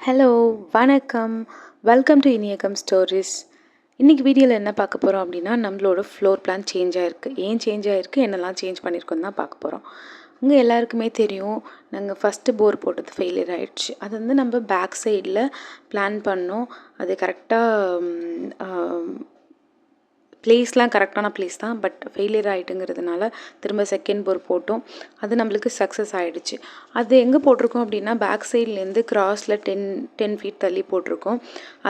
Hello, வணக்கம். Welcome to Iniyagam stories. இன்றைக்கி வீடியோவில் என்ன பார்க்க போகிறோம் அப்படின்னா, நம்மளோட ஃப்ளோர் பிளான் சேஞ்ச் ஆகிருக்கு. ஏன் சேஞ்ச் ஆகிருக்கு, என்னெல்லாம் சேஞ்ச் பண்ணியிருக்கோம் தான் பார்க்க போகிறோம். உங்கள் எல்லாருக்குமே தெரியும், நாங்கள் ஃபஸ்ட்டு போர் போட்டது ஃபெயிலியர் ஆகிடுச்சு. அது வந்து நம்ம பேக் சைடில் பிளான் பண்ணோம். அது கரெக்டாக பிளேஸ்லாம் கரெக்டான பிளேஸ் தான், பட் ஃபெயிலியர் ஆகிட்டுங்கிறதுனால திரும்ப செகண்ட் போர் போட்டோம். அது நம்மளுக்கு சக்ஸஸ் ஆகிடுச்சு. அது எங்கே போட்டிருக்கோம் அப்படின்னா, பேக் சைட்லேருந்து கிராஸில் 10 ஃபீட் தள்ளி போட்டிருக்கோம்.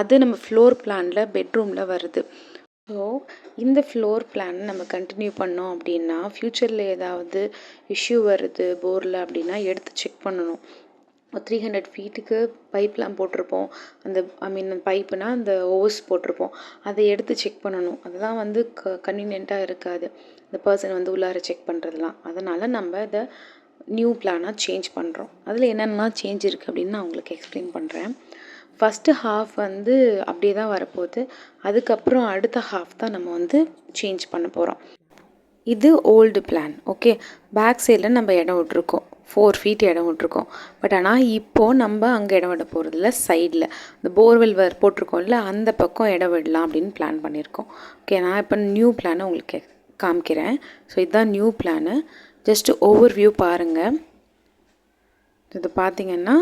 அது நம்ம ஃப்ளோர் பிளானில் பெட்ரூமில் வருது. ஸோ இந்த ஃப்ளோர் பிளான் நம்ம கண்டினியூ பண்ணோம் அப்படின்னா, ஃப்யூச்சரில் ஏதாவது இஷ்யூ வருது போரில் அப்படின்னா எடுத்து செக் பண்ணணும். 300 ஃபீட்டுக்கு பைப்லாம் போட்டிருப்போம். அந்த பைப்புனா அந்த ஓஸ் போட்டிருப்போம். அதை எடுத்து செக் பண்ணணும். அதெல்லாம் வந்து கன்வீனியண்ட்டாக இருக்காது, இந்த பர்சன் வந்து உள்ளார செக் பண்ணுறதுலாம். அதனால் நம்ம இதை நியூ பிளானாக சேஞ்ச் பண்ணுறோம். அதில் என்னென்னலாம் சேஞ்ச் இருக்குது அப்படின்னு நான் உங்களுக்கு எக்ஸ்பிளைன் பண்ணுறேன். ஃபஸ்ட்டு ஹாஃப் வந்து அப்படியே தான் வரப்போகுது. அதுக்கப்புறம் அடுத்த ஹாஃப் தான் நம்ம வந்து சேஞ்ச் பண்ண போகிறோம். இது ஓல்டு பிளான். ஓகே, பேக் சைடில் நம்ம இடம் விட்ருக்கோம், 4 ஃபீட் இடம் விட்ருக்கோம். பட் ஆனால் இப்போது நம்ம அங்கே இடம் விட போகிறதில்ல, சைடில் இந்த போர்வெல் போட்டிருக்கோம்ல அந்த பக்கம் இடம் விடலாம் அப்படின்னு பிளான் பண்ணியிருக்கோம். ஓகே, நான் இப்போ நியூ பிளானை உங்களுக்கு காமிக்கிறேன். ஸோ இதுதான் new plan. Just over view பாருங்கள். இது பார்த்திங்கன்னா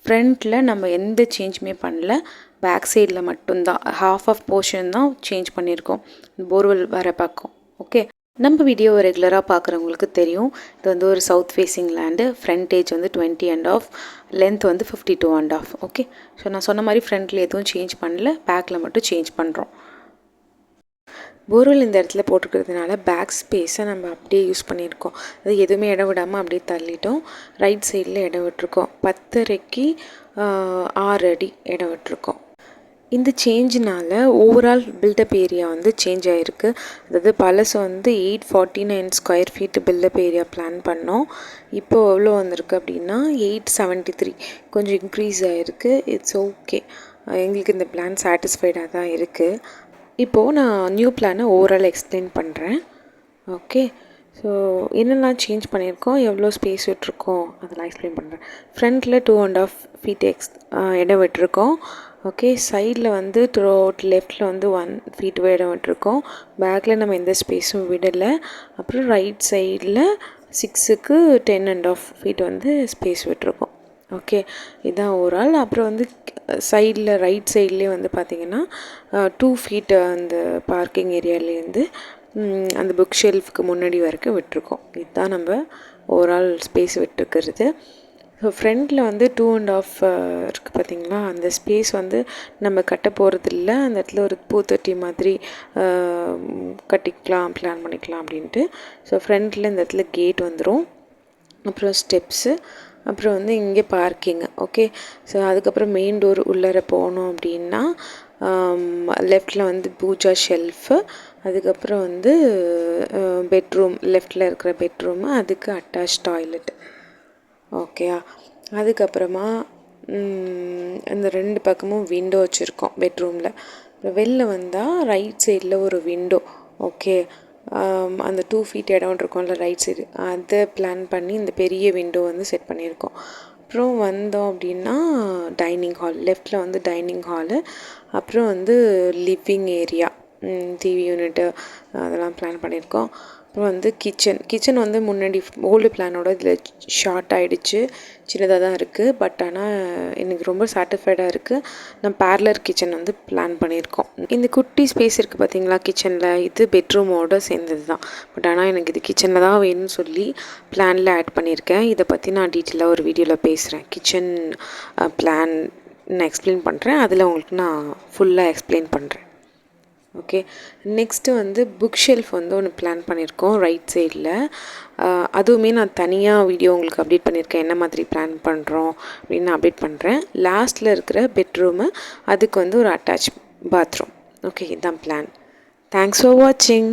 ஃப்ரண்ட்டில் நம்ம எந்த சேஞ்சுமே பண்ணல, பேக் சைடில் மட்டும்தான் ஹாஃப் ஆஃப் போர்ஷன் தான் சேஞ்ச் பண்ணியிருக்கோம், போர்வெல் வர பக்கம். ஓகே, நம்ம வீடியோவை ரெகுலராக பார்க்குறவங்களுக்கு தெரியும், இது வந்து ஒரு சவுத் ஃபேஸிங் லேண்டு. ஃப்ரண்டேஜ் வந்து 20.5, லென்த் வந்து 52.5. ஓகே, ஸோ நான் சொன்ன மாதிரி ஃப்ரண்ட்டில் எதுவும் சேஞ்ச் பண்ணல, பேக்கில் மட்டும் சேஞ்ச் பண்ணுறோம். போர்வெல் இந்த இடத்துல போட்டுக்கிறதுனால பேக் ஸ்பேஸை நம்ம அப்படியே யூஸ் பண்ணியிருக்கோம். அது எதுவுமே இடம் விடாமல் அப்படியே தள்ளிட்டோம். ரைட் சைடில் இடம் விட்டுருக்கோம். 10.5க்கு 6 அடி இடம் விட்டுருக்கோம். இந்த சேஞ்சினால் ஓவரால் பில்டப் ஏரியா வந்து சேஞ்ச் ஆகிருக்கு. அதாவது பழசு வந்து 849 square feet built up area plan பண்ணோம். இப்போது எவ்வளோ வந்திருக்கு அப்படின்னா 873, கொஞ்சம் இன்க்ரீஸ் ஆகிருக்கு. இட்ஸ் ஓகே, எங்களுக்கு இந்த பிளான் சாட்டிஸ்ஃபைடாக தான் இருக்குது. இப்போது நான் நியூ பிளானை ஓவரால் எக்ஸ்பிளைன் பண்ணுறேன். ஓகே, ஸோ என்னெல்லாம் சேஞ்ச் பண்ணியிருக்கோம், எவ்வளோ ஸ்பேஸ் விட்டுருக்கோம் அதெல்லாம் எக்ஸ்பிளைன் பண்ணுறேன். ஃப்ரண்ட்டில் 2.5 ஃபீட் இடம் விட்டுருக்கோம். ஓகே, சைடில் வந்து த்ரூ அவுட் லெஃப்டில் வந்து 1 ஃபீட் இடம் விட்டுருக்கோம். பேக்கில் நம்ம எந்த ஸ்பேஸும் விடலை. அப்புறம் ரைட் சைடில் 6க்கு 10.5 ஃபீட் வந்து ஸ்பேஸ் விட்டுருக்கோம். ஓகே, இதுதான் ஓவரால். அப்புறம் வந்து சைடில் ரைட் சைட்லேயே வந்து பார்த்திங்கன்னா 2 ஃபீட் அந்த பார்க்கிங் ஏரியாலேருந்து அந்த புக் ஷெல்ஃப்க்கு முன்னாடி வரைக்கும் விட்டுருக்கோம். இதுதான் நம்ம ஓவரால் ஸ்பேஸ் விட்டுருக்கிறது. ஸோ ஃப்ரண்ட்டில் வந்து 2.5 இருக்குது பார்த்திங்களா, அந்த ஸ்பேஸ் வந்து நம்ம கட்ட போகிறதில்ல. அந்த இடத்துல ஒரு பூத்தொட்டி மாதிரி கட்டிக்கலாம், பிளான் பண்ணிக்கலாம் அப்படின்ட்டு. ஸோ ஃப்ரண்ட்டில் இந்த இடத்துல கேட் வந்துடும், அப்புறம் ஸ்டெப்ஸு, அப்புறம் வந்து இங்கே பார்க்கிங்கு. ஓகே, ஸோ அதுக்கப்புறம் மெயின் டோர் உள்ளார போனோம் அப்படின்னா லெஃப்டில் வந்து பூஜா ஷெல்ஃபு, அதுக்கப்புறம் வந்து பெட்ரூம், லெஃப்டில் இருக்கிற பெட்ரூமு, அதுக்கு அட்டாச் டாய்லெட். ஓகேயா, அதுக்கப்புறமா அந்த 2 பக்கமும் விண்டோ வச்சுருக்கோம் பெட்ரூமில். வெளில வந்தால் ரைட் சைடில் ஒரு விண்டோ. ஓகே, அந்த 2 ஃபீட் இடம் இருக்கும்ல ரைட் சைடு, அதை பிளான் பண்ணி இந்த பெரிய விண்டோ வந்து செட் பண்ணியிருக்கோம். அப்புறம் வந்தோம் அப்படின்னா டைனிங் ஹால், லெஃப்டில் வந்து டைனிங் ஹாலு, அப்புறம் வந்து லிவிங் ஏரியா, டிவி யூனிட்டு அதெல்லாம் பிளான் பண்ணியிருக்கோம். அப்புறம் வந்து கிச்சன் வந்து முன்னாடி ஓல்டு பிளானோட இதில் ஷார்ட் ஆகிடுச்சு, சின்னதாக தான் இருக்குது. பட் ஆனால் எனக்கு ரொம்ப சாட்டிஸ்ஃபைடாக இருக்குது. நான் பேரலர் கிச்சன் வந்து பிளான் பண்ணியிருக்கோம். இந்த குட்டி ஸ்பேஸ் இருக்குது பார்த்திங்களா கிச்சனில், இது பெட்ரூமோடு சேர்ந்தது தான். பட் ஆனால் எனக்கு இது கிச்சனில் தான் வேணும்னு சொல்லி பிளானில் ஆட் பண்ணியிருக்கேன். இதை பற்றி நான் டீட்டெயிலாக ஒரு வீடியோவில் பேசுகிறேன். கிச்சன் பிளான் நான் எக்ஸ்பிளைன் பண்ணுறேன், அதில் உங்களுக்கு நான் ஃபுல்லாக எக்ஸ்பிளைன் பண்ணுறேன். ஓகே, நெக்ஸ்ட்டு வந்து புக் ஷெல்ஃப் வந்து ஒன்று பிளான் பண்ணியிருக்கோம் ரைட் சைடில். அதுவுமே நான் தனியாக வீடியோ உங்களுக்கு அப்டேட் பண்ணியிருக்கேன், என்ன மாதிரி பிளான் பண்ணுறோம் அப்படின்னு நான் அப்டேட் பண்ணுறேன். லாஸ்ட்டில் இருக்கிற பெட்ரூமு, அதுக்கு வந்து ஒரு அட்டாச் பாத்ரூம். ஓகே, இதுதான் பிளான். தேங்க்ஸ் ஃபார் வாட்சிங்.